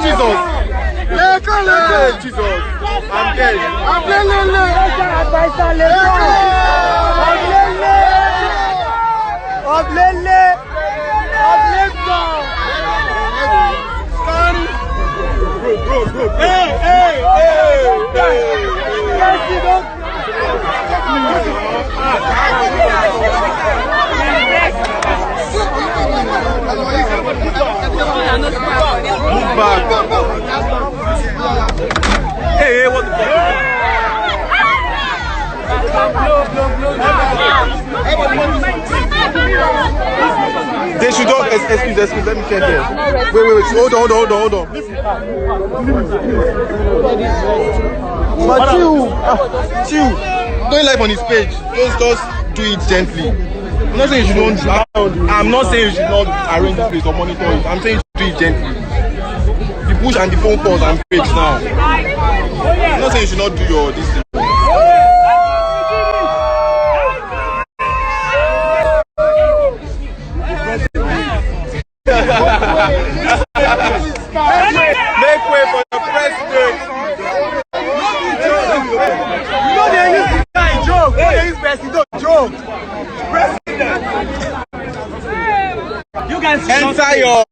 Jesus. Jesus. I'm dead. Move back. Hey, what the fuck? They should not excuse, let me check here. Wait, hold on. But chill. Don't live on his page. Just do it gently. I'm not saying you should not. I'm not saying you should not arrange the place or monitor it. I'm saying you should do it gently. The push and the phone calls and page now. I'm not saying you should not do your this thing. Make way for the president. You know they use this guy joke. They use president joke. President. You can enter your.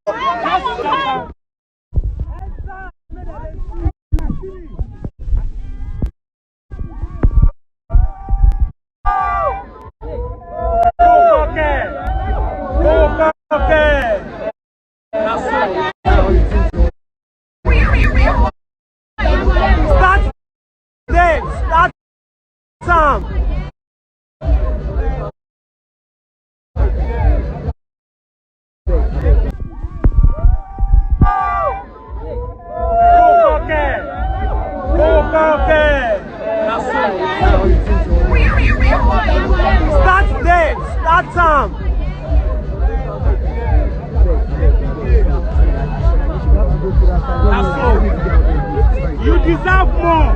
You deserve more.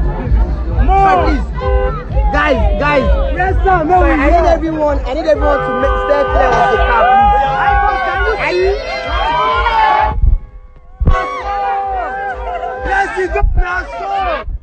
Please. Guys. Yes, sir. No, I need everyone to stay clear of the car, please. Yes, you go now, sir.